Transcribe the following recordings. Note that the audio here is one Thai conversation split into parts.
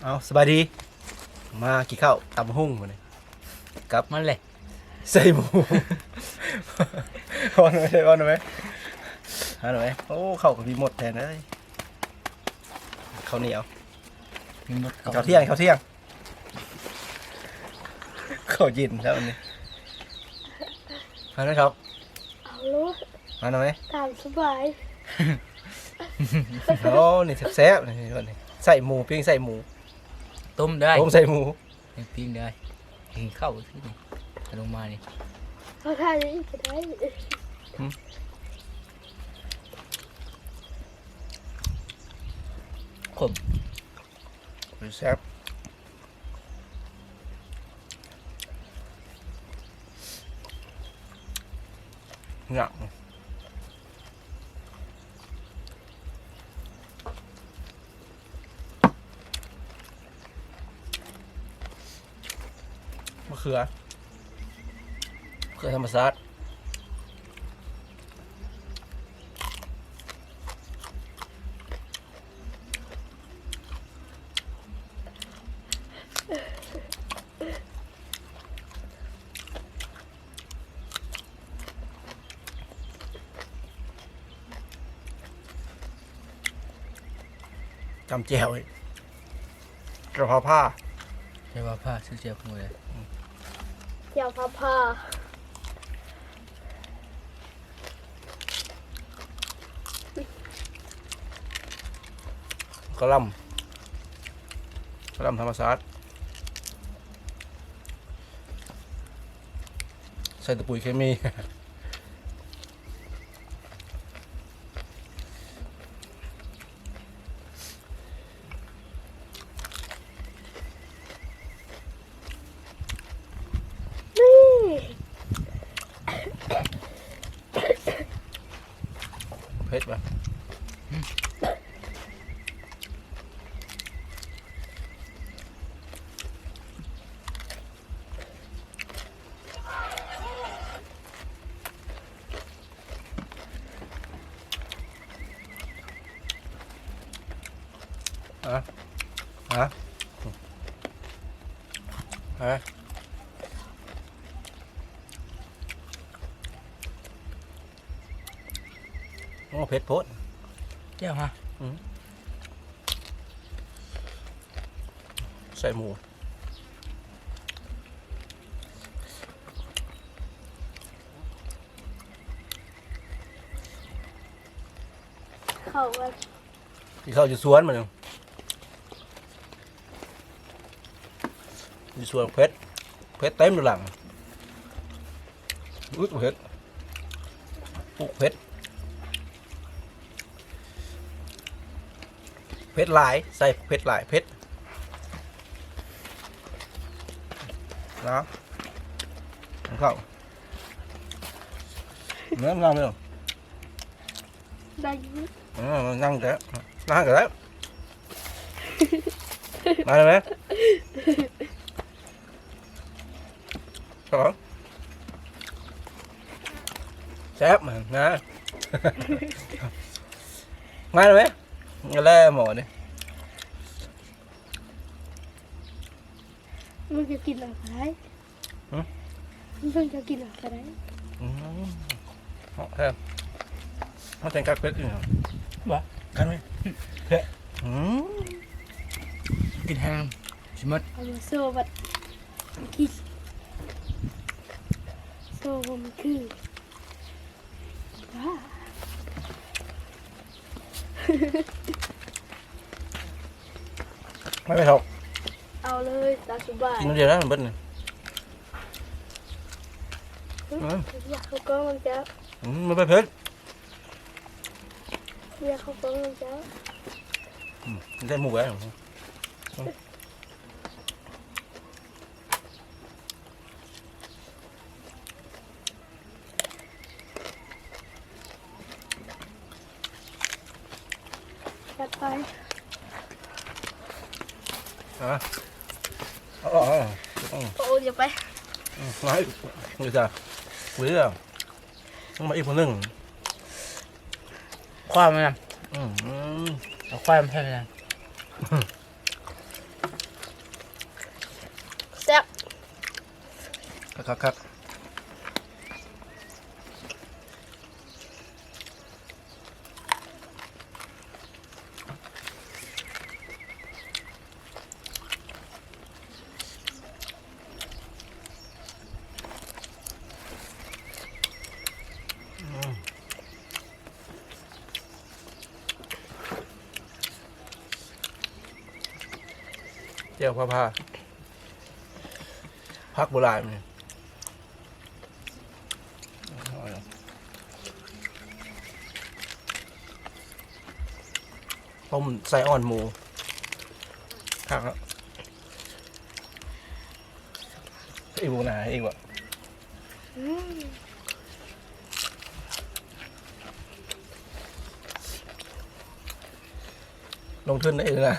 เอาสบายดีมากินข้าวตำหุ่งมาเลยกับ มันเลย ใส่หมู อ่อนไหมอ่อนไหมอ่อนไหมโอ้ข้าวกับมีหมดแทนเลยข้าวเหนียว มีหมด ข้าวเที่ยงข้าวเที่ยงข้าวเย็นแล้วอันนี้มาไหมครับ เอาลูก มาหน่อยไหม ตามสบาย โอ้นี่แซ่บๆนี่คนนี้ใส่หมูปิ้งใส่หมู ต้มได้ ต้มใส่หมู ปิ้งได้กินข้าวที่นี่ลงมานี่ เขาทานอย่างนี้ก็ได้ ขม แซ่บหนักมะเขือธรรมชาติจำแจ่วอีกกระเพราผ้า ใช่ว่าผ้าซื้อเจียวขโมยเลย เจียวพาพา กระหลำธรรมชาติใส่แตะปุ๋ยเคมี นี่ เผ็ดป่ะฮะฮะฮะโอ้เผ็ดโพด เจ้าฮะ ใส่หมู เขาว่า ที่เขาอยู่สวนมันอยู่สวนเผ็ดเต็มอยู่หลังอุ๊ยเผ็ดปุ๊กเผ็ดหลายใส่เผ็ดหลายเผ็ดนะเข้าเนื้อนั่งไม่หรอ ได้อยิน นั่งแกนั่งแกแล้วมาเลยไหมครับแซ่บเหมือนนะ มาเลยไหมแล่หมอนี่ มึงจะกินอะไรมึงจะกินอะไร họ thêm họ thành các vết gì hả Dạ. cắn đi thế กินแห้งชิมัด เอามาโซ่บัดกินโซ่มันคือว้า mấy bài học เอาเลยตามสบาย chín nó gì đó mình bứt này อยากเขากล้องมันจะ mấy bài phết อยากเขากล้องมันจะ đây mù cái จัดไป hảโอ้ยไป nói người già quý à nhưng mà ít một lưng ความมันนะ ừ. เอาความใช่ไหมนะ คักเจียวผ้าพักโบราณนี่ต้มไส้อ่อนหมูครับอีกบุกหนาอีกวะ อืม ลงทุนได้เลยนะ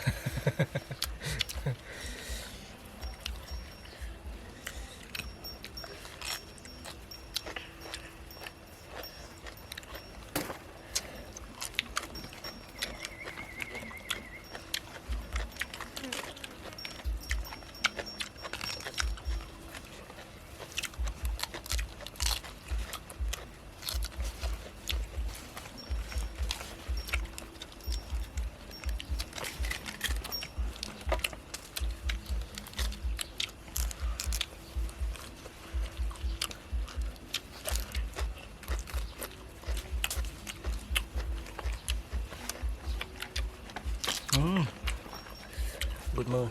บุดมือ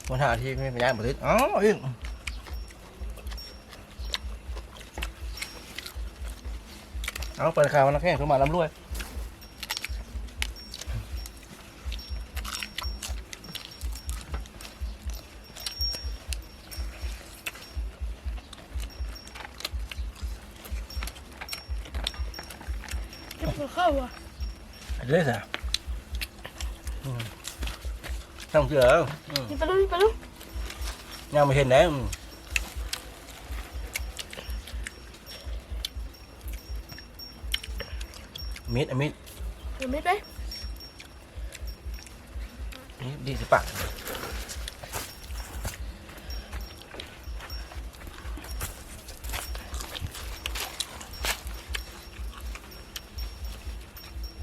วันหาที่ไม่ไปย่างบุตรอ๋ออีกเอาเปิดข่าวมันแค่ขึ้นมาล้ำรวย จะพอเข้าอ่ะ เรื่อยสิต้องเชื่อ นี่ไปลูกนี่ไปลูก ยังไม่เห็นไหนมิดมิด เดี๋ยวไม่ไป นี่ดีสิปะ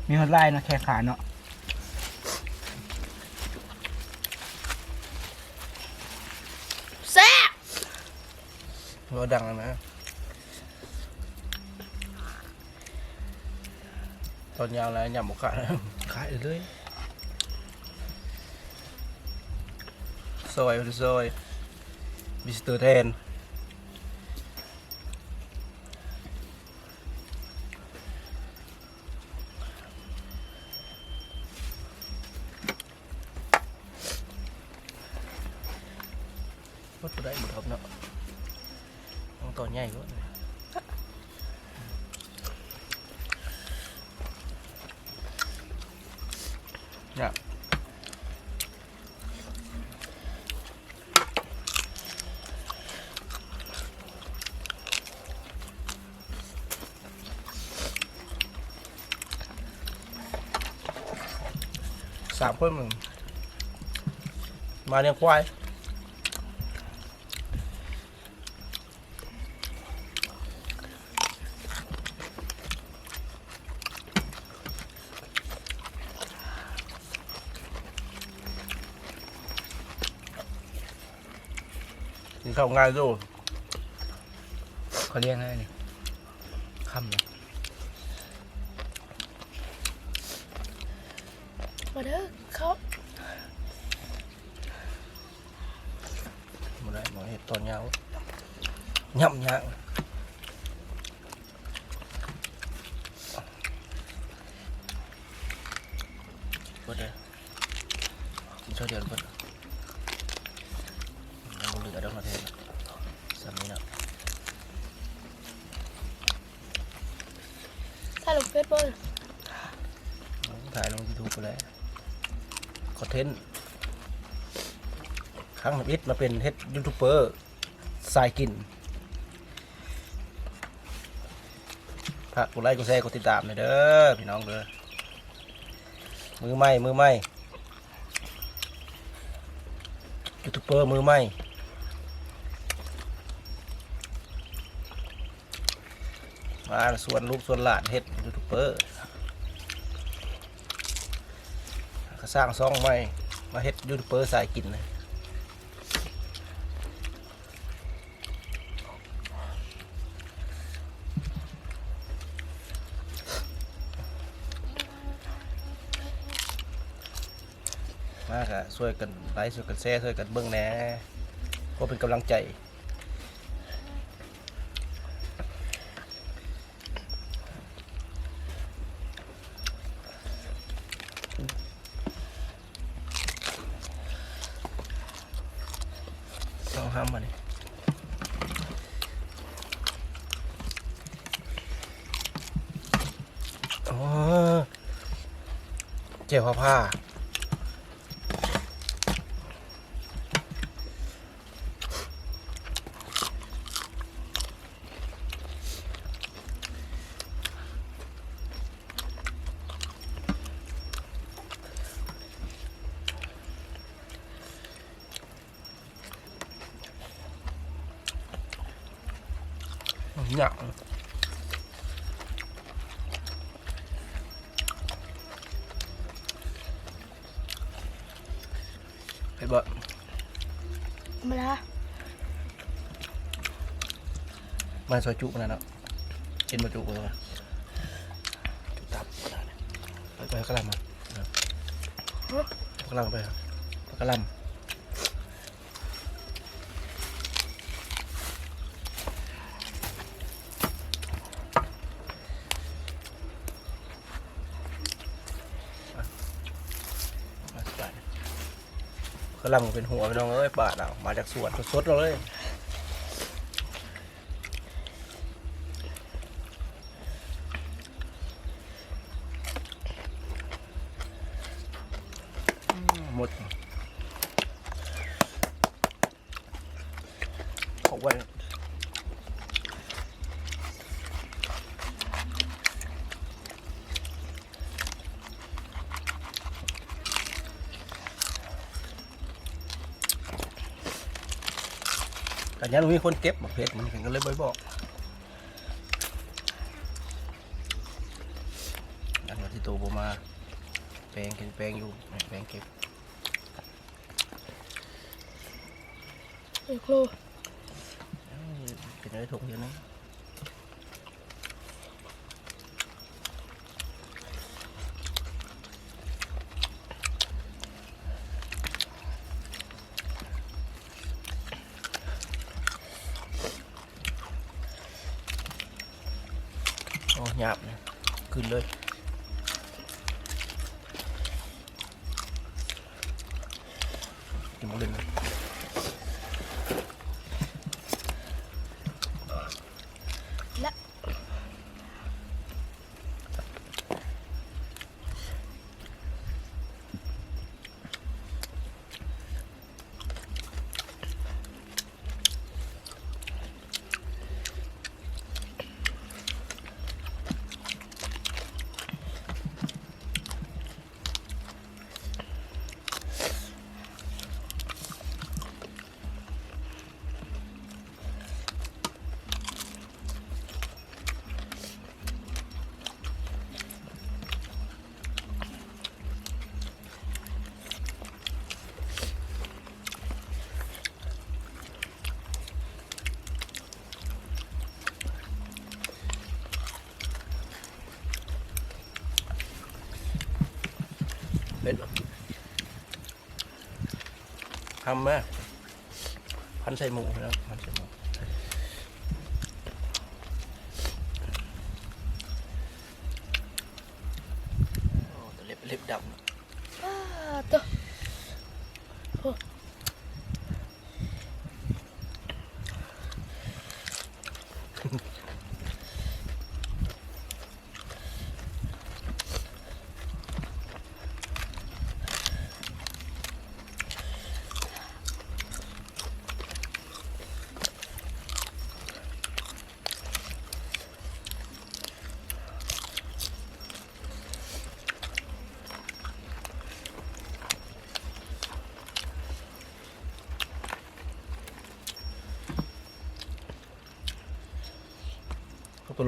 มีฮอตไลน์เนาะแค่ขาเนาะ แซ่บ เราดังแล้วนะตอนยาวแล้วยำหมกขายขายเลยซอยมิสเตอร์แทนก็ได้หมดครับเนาะต้องตอนใหญ่ก็เนี่ย3 คนมึงมาเลี้ยงควายกินข้าวง่ายดู เขาเรียกอะไรนี่คำเนี่ย มาเด้อเขา มาได้หมอเห็ดตอนยาวย่ำยางเปิดเลยกินข้าวเดียวเปิดยังเหลือดังมาเทนสามีนะ ถ้าลงเฟซบุ๊ก ถ่ายลงยูทูบไปแล้วคอนเทนต์ครั้งนิดมาเป็นเฮ็ดยูทูบเบอร์สายกินฝากกดไลค์กดแชร์กดติดตามหน่อยเด้อพี่น้องเด้อมือใหม่ ยูทูบเบอร์มือใหม่มาส่วนลูกส่วนหลานเฮ็ดยูทูบเบอร์ก็สร้างซ่องใหม่มาเฮ็ดยูทูบเบอร์สายกินเลยมากอะช่วยกันไลค์ช่วยกันแชร์ช่วยกันเบิ่งแหน่ก็เป็นกำลังใจต้องห้ามมาดิอ๋อเจ้าผ้าหนักไปบ่ มาละ มาซอยจุนะเนาะกินมาจุเลยจุตับไปกระลำมากระลำไปกระลำกระลำเป็นหัวพี่น้องเอ้ยบาดเอามาจากสวนสดๆเลยหมดเอาไว้แต่ยังมีคนเก็บหมกเพชรมันก็เลยบอกอันวันที่โตบมาแปลงเก็บแปลงอยู่แปลงเก็บ เด็กครู เป็นอะไรถูกเยอะนะโอ้หยาบเลยขึ้นเลยกินหมดเลยนะและเป็นทำไหมพันใส่หมูนะพันใส่หมูโอ้แต่เล็บดำ ตัว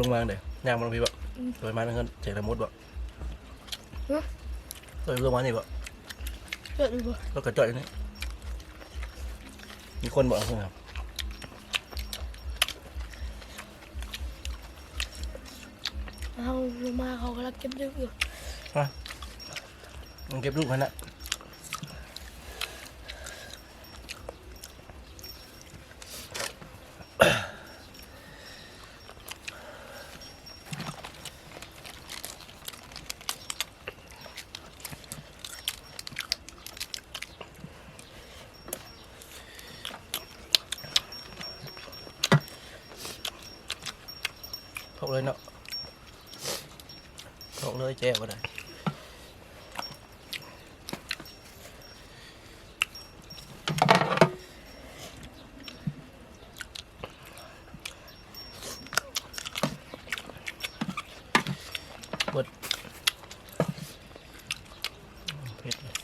ลงมาเดี๋ยวย่างมาลงพี่บ่โดยมาเงินเจ๋งละมุดบ่โดยลงมานี่บ่ เกิดบ่ รถกระจอดอยู่นี่มีคนบ่เพื่อนครับ เอาลงมาเขากำลังเก็บดึกอยู่ มันเก็บลูกมันนะถกเลยเนาะถกเลยแจ้วก็ได้เบิดเผ็ดเลย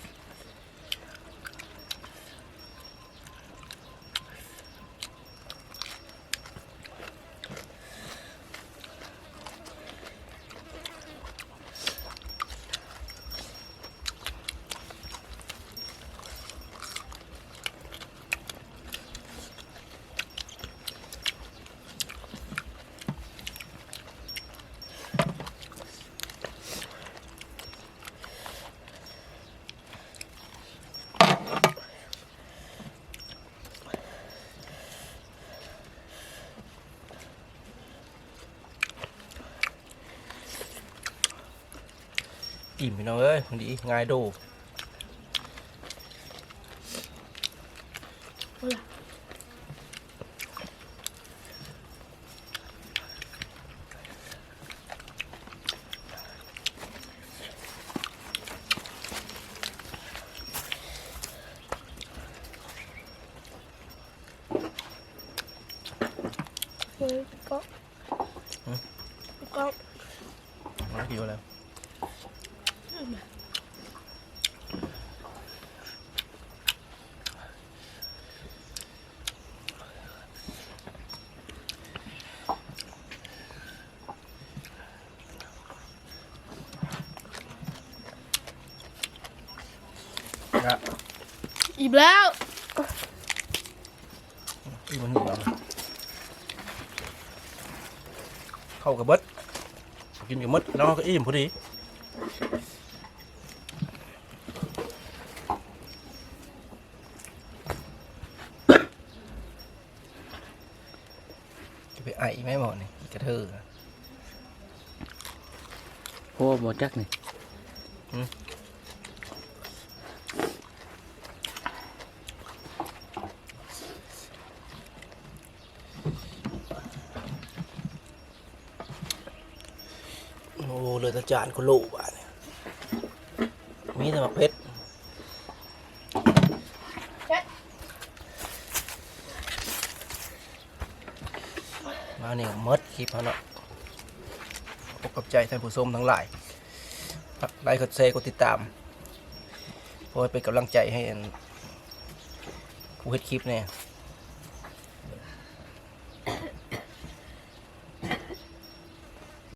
อิ่มพี่น้องเอ้ยดีง่ายดูก็ก็ มากี่วันแล้วนะ อิ่มแล้ว อิ่มมันหนึ่งแล้วเข้ากับเบิดกินกับมดแล้วก็อิ่มพอดีจะไปไอไหมหมอนี่กระเทอ โอ้บ่จักนี่ โอ้เลยตะจานก็โลว่ะเนี่ยมีแต่หมักเพชรมาเนี่ยมดคลิปเขาเนาะขอบกับใจท่านผู้ชมทั้งหลายไลค์กดแชร์กดติดตามเพื่อเป็นกำลังใจให้ผู้เฮ็ดคลิปเนี่ย